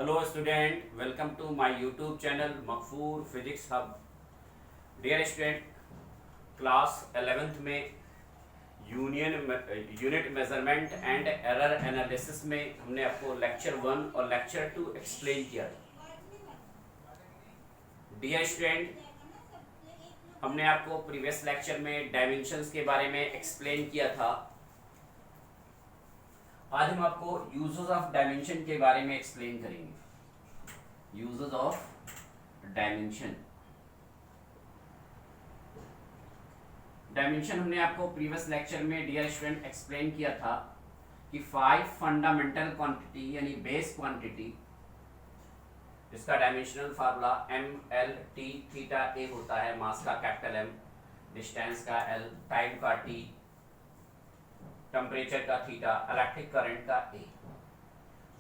Hello student, welcome to my YouTube channel Makfoor physics hub. Dear student, class 11th में unit measurement and error analysis में हमने आपको lecture 1 और lecture 2 explain किया था। डियर स्टूडेंट, हमने आपको प्रीवियस लेक्चर में डायमेंशंस के बारे में एक्सप्लेन किया था। आज हम आपको यूजेस ऑफ डायमेंशन के बारे में एक्सप्लेन करेंगे। यूजेस ऑफ डायमेंशन हमने आपको प्रीवियस लेक्चर में डियर स्टूडेंट एक्सप्लेन किया था कि 5 फंडामेंटल क्वांटिटी यानी बेस क्वांटिटी, इसका dimensional formula MLT theta A होता है। मास का कैपिटल M, डिस्टेंस का L, टाइम का T, टेम्परेचर का थीटा, इलेक्ट्रिक करंट का A।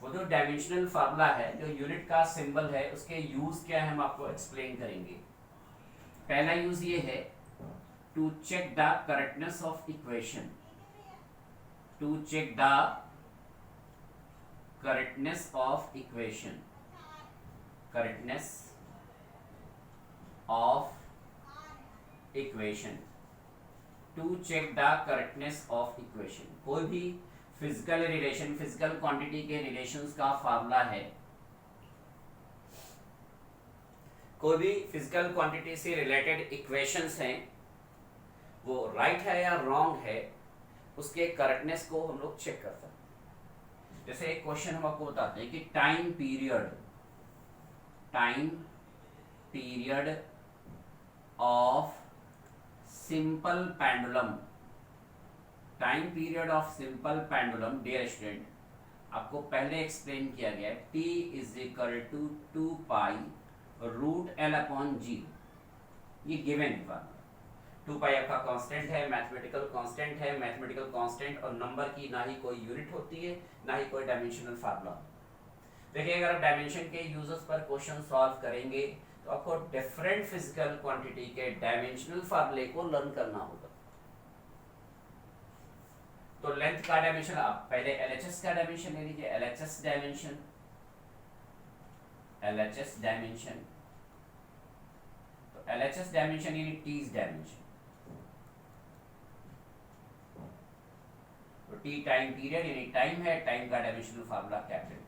वो जो डायमेंशनल फार्मूला है, जो यूनिट का सिंबल है, उसके यूज क्या है हम आपको एक्सप्लेन करेंगे। पहला यूज ये है to check the correctness of equation. To check the correctness of equation. Correctness of equation. To check the correctness of equation. कोई भी फिजिकल रिलेशन, फिजिकल क्वांटिटी के रिलेशंस का फार्मूला है, कोई भी फिजिकल क्वांटिटी से रिलेटेड इक्वेशंस हैं, वो राइट है या रॉन्ग है, उसके करेक्टनेस को हम लोग चेक करते हैं। जैसे एक क्वेश्चन हम आपको बताते हैं कि time period of simple pendulum. Time period of simple pendulum, dear student, आपको पहले एक्सप्लेन किया गया है। T is equal to 2 pi root L upon G। ये गिवन है। 2 पाई आपका कांस्टेंट है, मैथमेटिकल कांस्टेंट है। मैथमेटिकल कांस्टेंट और नंबर की ना ही कोई यूनिट होती है, ना ही कोई डायमेंशनल फार्मूला। देखिए, अगर आप डायमेंशन के यूजेस पर क्वेश्चन सॉल्व करेंगे तो आपको डिफरेंट फिजिकल क्वांटिटी के डायमेंशनल फार्मूले को लर्न करना होगा। तो लेंथ का डायमेंशन, आप पहले LHS का डायमेंशन ले लीजिए। LHS डायमेंशन, तो LHS डायमेंशन यानी T's डायमेंशन। तो T टाइम पीरियड यानी टाइम है, टाइम का dimensional formula capital T।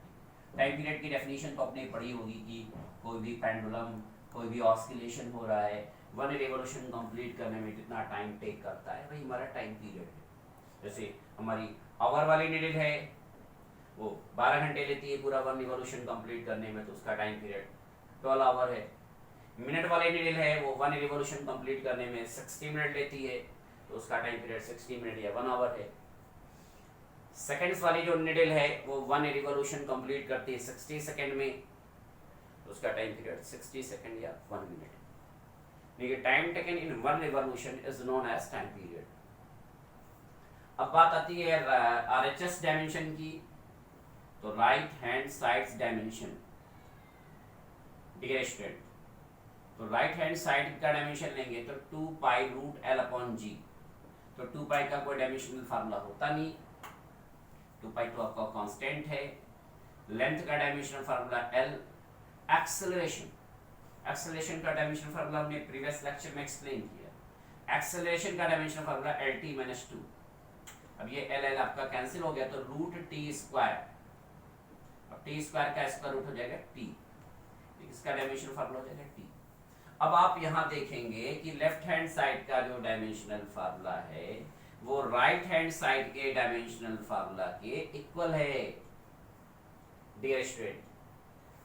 Time period की डेफिनेशन तो आपने पढ़ी होगी कि कोई भी पेंडुलम, कोई भी ऑस्किलेशन हो रहा है, 1 रिवॉल्यूशन कंप्लीट करने में कितना टाइम टेक करता है, वही हमारा टाइम पीरियड है। जैसे हमारी आवर वाली नीडल है, वो 12 घंटे लेती है पूरा 1 रिवॉल्यूशन कंप्लीट करने में, तो उसका टाइम पीरियड 12 आवर है। मिनट वाली नीडल है, वो 1 रिवॉल्यूशन कंप्लीट करने में 60 मिनट लेती है, तो उसका टाइम पीरियड 60 मिनट या 1 आवर है। सेकंड्स वाली जो निडल है, वो 1 रिवॉल्यूशन कंप्लीट करती है 60 सेकंड में, तो उसका टाइम पीरियड 60 सेकंड या 1 मिनट। देखिए, time taken in 1 revolution is known as time period. अब बात आती है RHS डायमेंशन की, तो right hand side dimension. Dear student, तो राइट हैंड साइड का डायमेंशन लेंगे तो 2 pi root L upon G। तो 2 पाई का कोई डायमेंशनल फार्मूला होता नहीं, 2 पाई तो आपका कांस्टेंट है। लेंथ का डायमेंशनल फार्मूला L। एक्सेलरेशन का डायमेंशनल फार्मूला हमने प्रीवियस लेक्चर में एक्सप्लेन किया। एक्सेलरेशन का डायमेंशनल फार्मूला LT-2। अब ये LL आपका कैंसिल हो गया, तो रूट T स्क्वायर। अब T स्क्वायर का स्क्वायर रूट हो जाएगा T, इसका डायमेंशनल फार्मूला हो जाएगा T। अब आप यहाँ देखेंगे कि लेफ्ट हैंड साइड का जो डायमेंशनल फार्मूला है, वो राइट हैंड साइड के डायमेंशनल फार्मूला के इक्वल है। Dear student,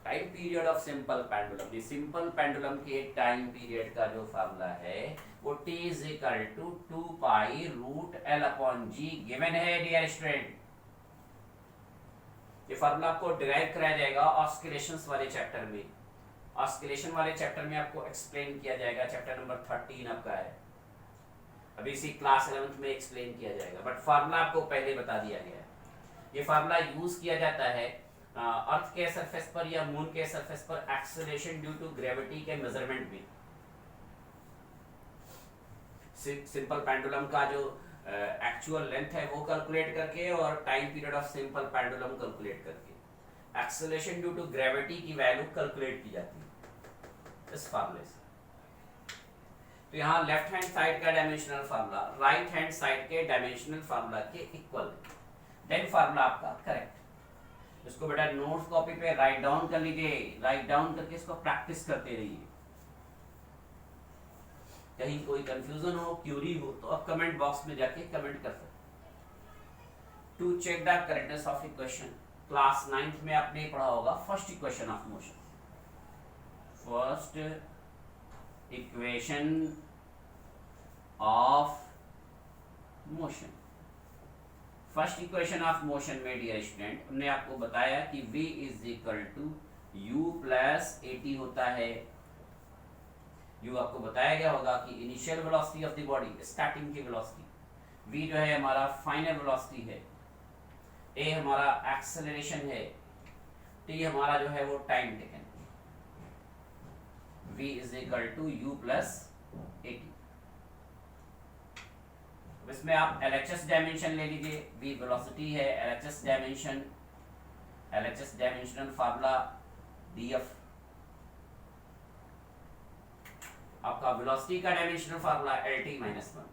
time period of simple pendulum, ये सिंपल पेंडुलम के टाइम पीरियड का जो फार्मूला है, वो T is equal to 2 pi root L upon G given है। डियर स्टूडेंट, ये फार्मूला आपको डिराइव कराया जाएगा ऑस्किलेशंस वाले चैप्टर में। ऑस्किलेशन वाले चैप्टर में आपको एक्सप्लेन किया जाएगा, चैप्टर नंबर 13 आपका है। अभी इसी क्लास 11th में एक्सप्लेन किया जाएगा, बट फार्मूला आपको पहले बता दिया गया है। ये फार्मूला यूज किया जाता है अर्थ के सरफेस पर या मून के सरफेस पर एक्सेलरेशन ड्यू टू ग्रेविटी के मेजरमेंट में। सिंपल पेंडुलम का जो एक्चुअल लेंथ है वो कैलकुलेट करके और time period of simple pendulum calculate करके। एक्सेलरेशन ड्यू टू ग्रेविटी की वैल्यू कैलकुलेट की जाती है इस फार्मूले से। तो यहाँ लेफ्ट हैंड साइड का dimensional formula right hand side के डायमेंशनल फार्मूला के इक्वल, देन फार्मूला आपका करेक्ट। इसको बेटा नोट्स कॉपी पे राइट डाउन कर लीजिए, राइट डाउन करके इसको प्रैक्टिस करते रहिए। कहीं कोई कंफ्यूजन हो, क्यूरी हो तो आप कमेंट बॉक्स में जाके कमेंट कर सकते। To check the correctness of equation, class 9th में आपने पढ़ा होगा first equation of motion. First equation of motion, first equation of motion में डियर स्टूडेंट हमने आपको बताया कि v is equal to u plus a t होता है। यू आपको बताया गया होगा कि initial velocity of the body, starting की वेलोसिटी, v जो है हमारा फाइनल वेलोसिटी है, a हमारा एक्सेलरेशन है, t हमारा जो है वो time taken. v is equal to u plus a t. इसमें आप LHS डायमेंशन ले लीजिए, v वेलोसिटी है, LHS dimension, LHS dimensional formula df, आपका वेलोसिटी का डायमेंशनल फार्मूला LT-1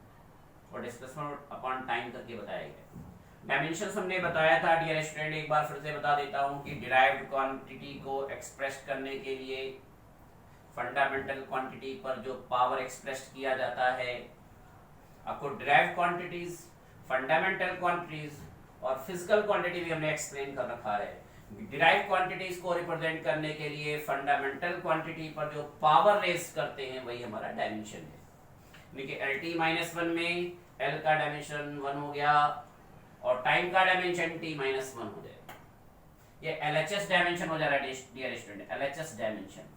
और डिस्प्लेसमेंट अपॉन टाइम करके बताया गया। डायमेंशंस हमने बताया था डियर स्टूडेंट, एक बार फिर से बता देता हूं कि डिराइव्ड क्वांटिटी को एक्सप्रेस करने के लिए फंडामेंटल क्वांटिटी पर जो पावर एक्सप्रेस किया जाता है, आपको डिराइव्ड क्वांटिटीज, फंडामेंटल क्वांटिटीज और फिजिकल क्वांटिटी भी हमने एक्सप्लेन कर रखा है। डिराइव्ड क्वांटिटीज को रिप्रेजेंट करने के लिए फंडामेंटल क्वांटिटी पर जो पावर रेस करते हैं वही हमारा डायमेंशन है। देखिए LT-1 में L का डायमेंशन 1 हो गया और टाइम का डायमेंशन T-1 हो जाएगा। ये LHS डायमेंशन हो जा रहा है डियर स्टूडेंट, LHS डायमेंशन।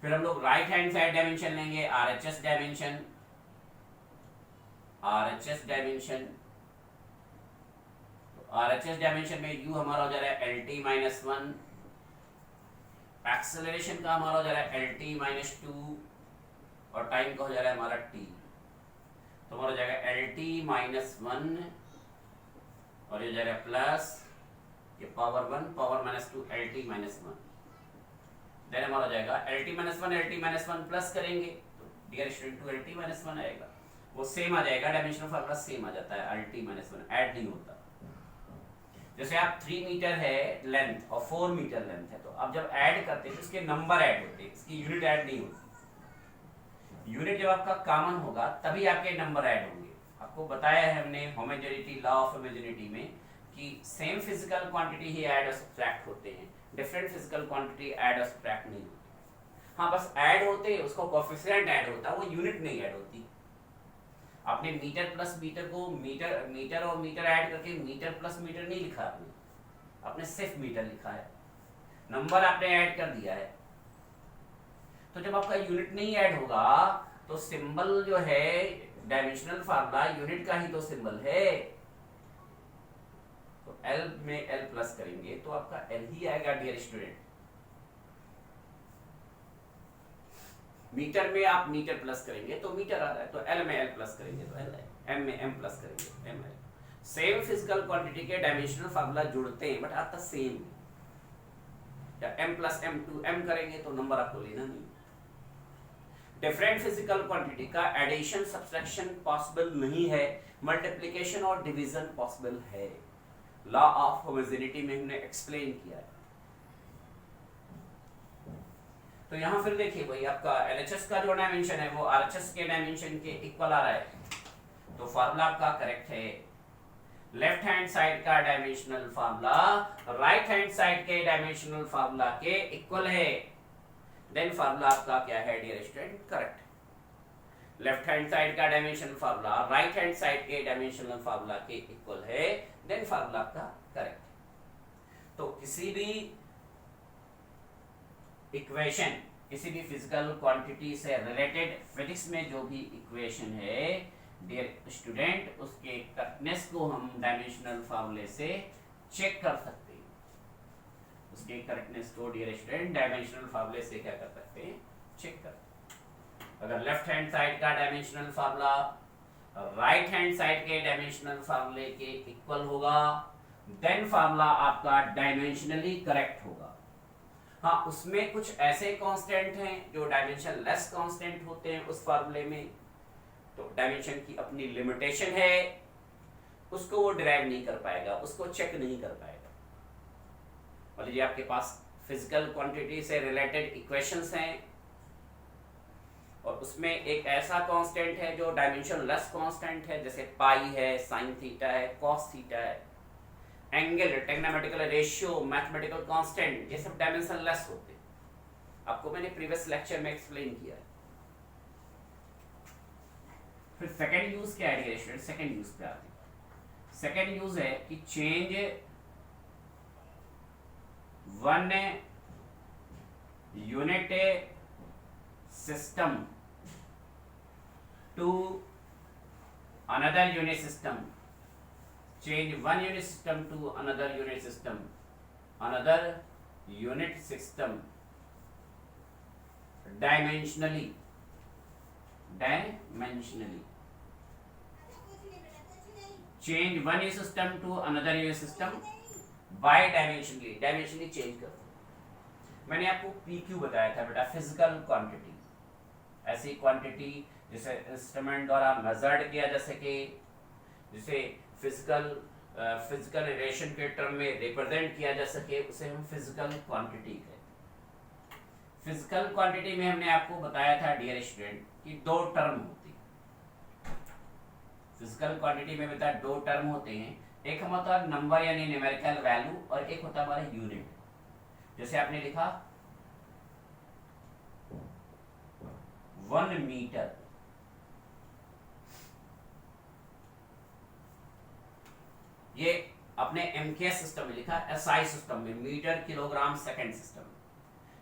फिर हम लोग राइट हैंड साइड डायमेंशन लेंगे, RHS dimension, RHS dimension. RHS dimension में u हमारा हो जा रहा है LT-1, एक्सेलरेशन का हमारा हो जा रहा है LT-2 और टाइम का हो जा रहा है हमारा t। तो हमारा हो जाएगा LT-1 और ये हो जाएगा प्लस ये पावर 1 पावर -2 LT-1, देन हमारा हो जाएगा LT-1 प्लस करेंगे तो डियर स्टूडेंट 2 LT-1 आएगा, वो सेम आ जाएगा, डायमेंशनल फार्मूला सेम आ जाता है, LT-1 ऐड नहीं होता। जैसे आप 3 मीटर है लेंथ और 4 मीटर लेंथ है, तो अब जब ऐड करते हैं तो इसके नंबर ऐड होते हैं, इसकी यूनिट ऐड नहीं होती। यूनिट जब आपका कॉमन होगा तभी आपके नंबर ऐड होंगे। आपको बताया है हमने होमोजेनिटी, लॉ ऑफ होमोजेनिटी में कि सेम फिजिकल क्वांटिटी ही ऐड और सब्ट्रैक्ट होते हैं, डिफरेंट फिजिकल क्वांटिटी ऐड और सब्ट्रैक्ट नहीं होती। हाँ बस ऐड होते हैं, उसका कोएफिशिएंट ऐड होता है, वो यूनिट नहीं ऐड होती। आपने मीटर प्लस मीटर को मीटर और मीटर ऐड करके मीटर प्लस मीटर नहीं लिखा, आपने सिर्फ मीटर लिखा है, नंबर आपने ऐड कर दिया है। तो जब आपका यूनिट नहीं ऐड होगा तो सिंबल जो है डायमेंशनल फार्मूला यूनिट का ही तो सिंबल है, तो L में L प्लस करेंगे तो आपका L ही आएगा डियर स्टूडेंट। मीटर में आप मीटर प्लस करेंगे तो मीटर आ रहा है, तो L में L प्लस करेंगे तो L आएगा, M में M प्लस करेंगे M आएगा। सेम फिजिकल क्वांटिटी के डायमेंशनल फार्मूला जुड़ते हैं बट आता सेम, या M प्लस M 2M करेंगे तो नंबर आपको लेना नहीं। डिफरेंट फिजिकल क्वांटिटी का एडिशन सब्ट्रैक्शन पॉसिबल नहीं है, मल्टीप्लिकेशन और डिवीजन पॉसिबल है। लॉ ऑफ होमोजेनिटी में हमने एक्सप्लेन किया है। तो यहां फिर देखिए भाई आपका LHS का जो डायमेंशन है वो RHS के डायमेंशन के इक्वल आ रहा है, तो फार्मूला आपका करेक्ट है। लेफ्ट हैंड साइड का dimensional formula right hand side के डायमेंशनल फार्मूला के इक्वल है, देन फार्मूला आपका क्या है dear student, correct. Left hand side का dimensional formula right hand side के डायमेंशनल फार्मूला के इक्वल है, देन फार्मूला आपका करेक्ट। तो किसी भी इक्वेशन, किसी भी फिजिकल क्वांटिटी से रिलेटेड फिजिक्स में जो भी इक्वेशन है डियर स्टूडेंट, उसके करेक्टनेस को हम डायमेंशनल फार्मूले से चेक कर सकते हैं। उसके करेक्टनेस को डियर स्टूडेंट डायमेंशनल फार्मूले से क्या कर सकते हैं, चेक कर। अगर लेफ्ट हैंड साइड का dimensional formula right hand side के डायमेंशनल फार्मूले के इक्वल होगा, देन फार्मूला आपका डायमेंशनली करेक्ट होगा। हाँ, उसमें कुछ ऐसे कांस्टेंट हैं जो डायमेंशन लेस कांस्टेंट होते हैं उस फार्मूले में, तो डायमेंशन की अपनी लिमिटेशन है, उसको वो डिराइव नहीं कर पाएगा, उसको चेक नहीं कर पाएगा। मान लीजिए आपके पास फिजिकल क्वांटिटी से रिलेटेड इक्वेशंस हैं और उसमें एक ऐसा कांस्टेंट है जो डायमेंशन लेस कांस्टेंट है, जैसे पाई है, साइन थीटा है, कॉस थीटा है, angle, trigonometrical ratio, mathematical constant, ये सब डायमेंशन लेस होते हैं। आपको मैंने प्रीवियस लेक्चर में एक्सप्लेन किया है। फिर सेकंड यूज क्या है स्टूडेंट, सेकंड यूज पे आते हैं। सेकंड यूज है कि change one unit system to another unit system, change one unit system to another unit system, another unit system dimensionally, change one unit system to another unit system by dimensionally change कर। मैंने आपको PQ बताया था बेटा, physical quantity, ऐसी quantity जिसे instrument द्वारा measured किया जा सके, जिसे फिजिकल रिलेशन के टर्म में रिप्रेजेंट किया जा सके, उसे हम फिजिकल क्वांटिटी कहते हैं। फिजिकल क्वांटिटी में हमने आपको बताया था डियर स्टूडेंट कि दो टर्म होती है। फिजिकल क्वांटिटी में बेटा दो टर्म होते हैं, एक होता है नंबर यानी न्यूमेरिकल वैल्यू और एक होता है हमारा यूनिट। जैसे आपने लिखा 1 मीटर, ये अपने एमकेएस सिस्टम में लिखा, एसआई सिस्टम में मीटर किलोग्राम सेकंड सिस्टम।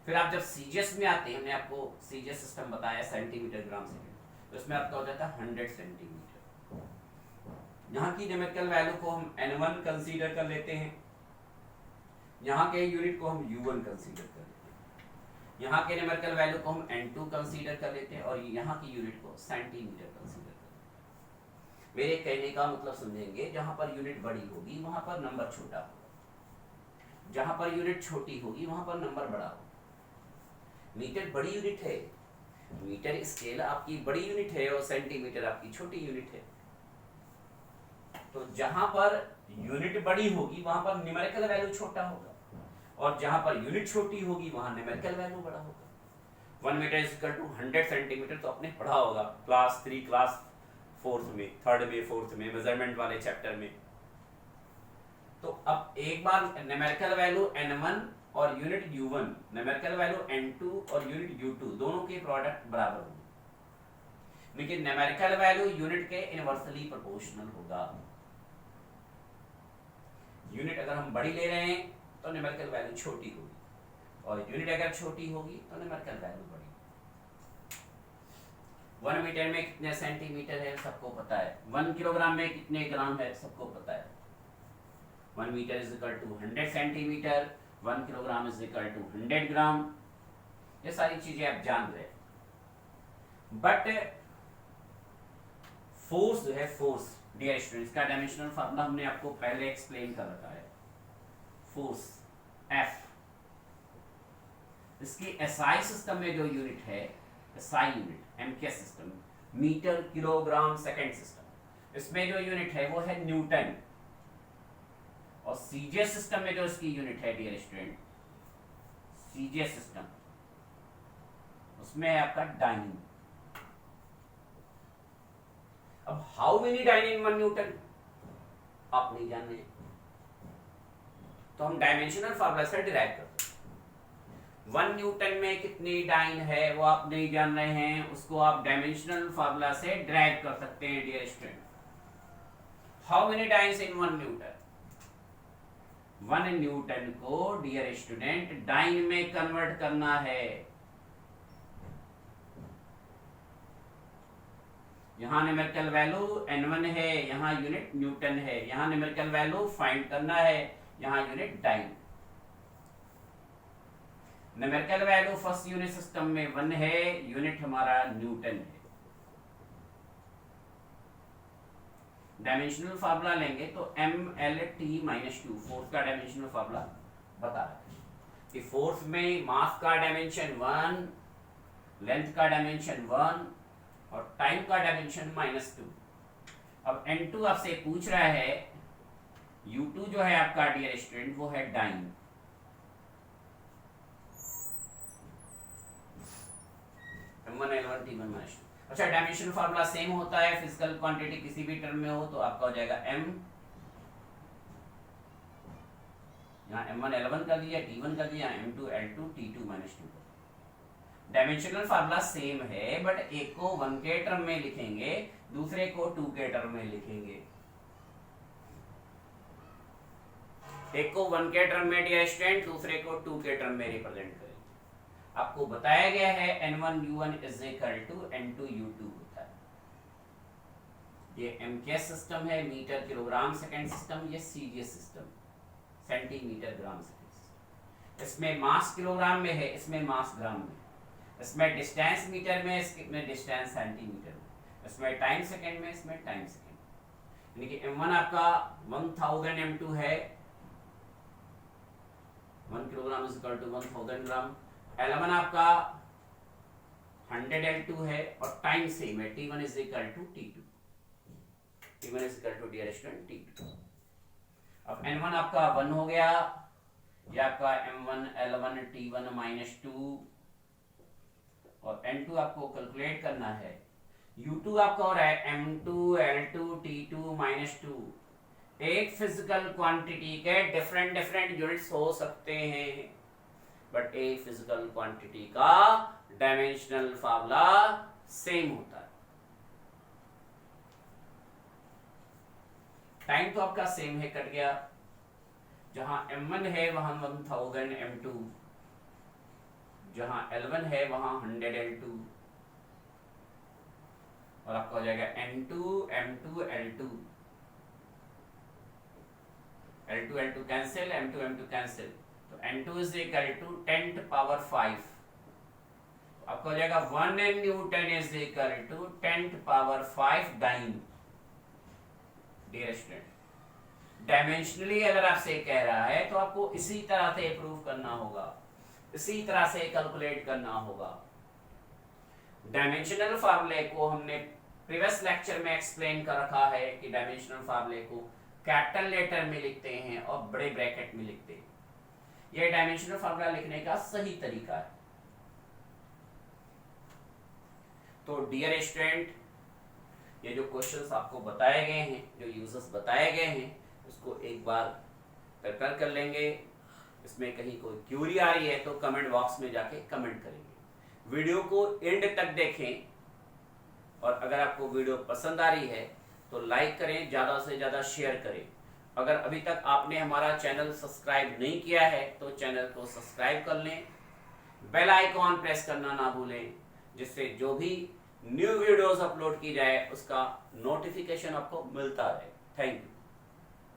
फिर आप जब सीजीएस में आते हैं, हमने आपको सीजीएस सिस्टम बताया सेंटीमीटर ग्राम सेकंड, तो इसमें आपका हो जाता है 100 सेंटीमीटर। यहाँ की न्यूमेरिकल वैल्यू को हम N1 कंसीडर कर लेते हैं, यहाँ के यूनिट को हम U1 कंसीडर कर लेते हैं, यहाँ के न्यूमेरिकल वैल्यू को हम N2 कंसीडर कर लेते हैं और यहाँ की यूनिट को सेंटीमीटर कंसीडर कर लेते हैं। मेरे कहने का मतलब समझेंगे, जहाँ पर यूनिट बड़ी होगी वहाँ पर नंबर छोटा होगा, जहाँ पर यूनिट छोटी होगी वहाँ पर नंबर बड़ा होगा। मीटर बड़ी यूनिट है, मीटर स्केल आपकी बड़ी यूनिट है और सेंटीमीटर आपकी छोटी यूनिट है। तो जहाँ पर यूनिट बड़ी होगी वहाँ पर न्यूमेरिकल वैल्यू छोटा होगा और जहां पर यूनिट छोटी होगी वहां न्यूमेरिकल वैल्यू बड़ा होगा। 1 metre is equal to 100 centimetre, तो आपने पढ़ा होगा क्लास 3, क्लास 4th में, 3rd में, 4th में, मेजरमेंट वाले चैप्टर में। तो अब एक बार न्यूमेरिकल वैल्यू N1 और unit U1, numerical value N2 और यूनिट U2 दोनों के प्रोडक्ट बराबर होंगे, लेकिन न्यूमेरिकल वैल्यू यूनिट के इनवर्सली प्रोपोर्शनल होगा। यूनिट अगर हम बड़ी ले रहे हैं तो न्यूमेरिकल वैल्यू छोटी होगी और यूनिट अगर छोटी होगी तो न्यूमेरिकल वैल्यू बड़ी। 1 मीटर में कितने सेंटीमीटर है सबको पता है, 1 किलोग्राम में कितने ग्राम है सबको पता है। 1 metre is equal to 100 centimetre, 1 kilogram is equal to 100 gram, ये सारी चीजें आप जान रहे हैं। बट फोर्स जो है, फोर्स डियर स्टूडेंट्स का डायमेंशनल फार्मूला हमने आपको पहले एक्सप्लेन कर रखा है। फोर्स F, इसकी एसआई सिस्टम में जो यूनिट है, SI unit MKS system, metre kilogram second system, इसमें जो यूनिट है वो है न्यूटन। और सीजीएस सिस्टम में जो इसकी यूनिट है डियर स्टूडेंट, सीजीएस सिस्टम, उसमें है आपका डायन। अब हाउ मेनी डायन इन 1 न्यूटन आप नहीं जान रहे, तो हम डायमेंशनल फार्मूला से डिराइव करते हैं। 1 न्यूटन में कितनी डाइन है वो आप नहीं जान रहे हैं, उसको आप डायमेंशनल फार्मूला से डिराइव कर सकते हैं dear student. How many dynes in 1 newton, 1 newton को डियर स्टूडेंट डाइन में कन्वर्ट करना है। यहाँ न्यूमेरिकल वैल्यू N1 है, यहाँ यूनिट न्यूटन है, यहाँ न्यूमेरिकल वैल्यू फाइंड करना है, यहाँ unit dyne. Numerical value first unit system में 1 है, यूनिट हमारा न्यूटन है। डायमेंशनल फार्मूला लेंगे तो MLT-2 फोर्स का डायमेंशनल फार्मूला बता रहा है कि फोर्स में मास का डायमेंशन 1, लेंथ का डायमेंशन 1 और टाइम का डायमेंशन -2। अब N2 आपसे पूछ रहा है, U2 जो है आपका डियर स्टूडेंट वो है डाइन, M1 L1 T1 -2। अच्छा, डायमेंशन फार्मूला सेम होता है, फिजिकल क्वांटिटी किसी भी टर्म में हो तो आपका हो जाएगा M, यहाँ M1 L1 कर दिया, T1 कर दिया, M2 L2 T2 -2। Dimensional formula same है, बट एक को 1 के टर्म में लिखेंगे, दूसरे को 2 के टर्म में लिखेंगे। एक को 1 के टर्म में डियर स्टूडेंट, दूसरे को 2 के टर्म में रिप्रेजेंट करेंगे। आपको बताया गया है N1U1 is equal to N2U2 होता है। ये MKS सिस्टम है, मीटर किलोग्राम सेकंड सिस्टम, ये CGS system, centimetre gram second system. इसमें मास किलोग्राम में है, इसमें मास ग्राम में, इसमें डिस्टेंस मीटर में, इसमें डिस्टेंस सेंटीमीटर में, इसमें टाइम सेकंड में, इसमें टाइम सेकंड। यानी कि M1 आपका 1000 M2 है, 1 kilogram is equal to 1000 gram. L1 आपका 100 L2 है और टाइम सेम है, T1 is equal to T2, T1 is equal to dear student T2। अब N1 आपका 1 हो गया, यह आपका M1 L1 T1 -2 और N2 आपको कैलकुलेट करना है। U2 आपका हो रहा है M2 L2 T2 -2। एक फिजिकल क्वांटिटी के डिफरेंट डिफरेंट यूनिट्स हो सकते हैं, बट एक फिजिकल क्वांटिटी का डायमेंशनल फार्मूला सेम होता है। टाइम तो आपका सेम है, कट गया। जहां M1 है वहां 1000 M2, जहां L1 है वहां 100 L2 और आपका हो जाएगा N2 M2 L2, L2 L2 cancel, M2 M2 cancel, तो N2 इज इक्वल टू 10⁵। आपका हो जाएगा 1 Newton is equal to 10⁵ dyne. Dear student, dimensionally अगर आपसे कह रहा है तो आपको इसी तरह से प्रूव करना होगा, इसी तरह से कैलकुलेट करना होगा। डायमेंशनल फार्मूले को हमने प्रीवियस लेक्चर में एक्सप्लेन कर रखा है कि डायमेंशनल फार्मूले को कैपिटल लेटर में लिखते हैं और बड़े ब्रैकेट में लिखते हैं। यह डायमेंशनल फार्मूला लिखने का सही तरीका है। तो डियर स्टूडेंट, ये जो क्वेश्चंस आपको बताए गए हैं, जो यूजर्स बताए गए हैं, उसको एक बार प्रिपेयर कर लेंगे। इसमें कहीं कोई क्यूरी आ रही है तो कमेंट बॉक्स में जाके कमेंट करेंगे। वीडियो को एंड तक देखें और अगर आपको वीडियो पसंद आ रही है तो लाइक करें, ज़्यादा से ज़्यादा शेयर करें। अगर अभी तक आपने हमारा चैनल सब्सक्राइब नहीं किया है तो चैनल को सब्सक्राइब कर लें, बेल आइकॉन प्रेस करना ना भूलें, जिससे जो भी न्यू वीडियोस अपलोड की जाए उसका नोटिफिकेशन आपको मिलता रहे। Thank you.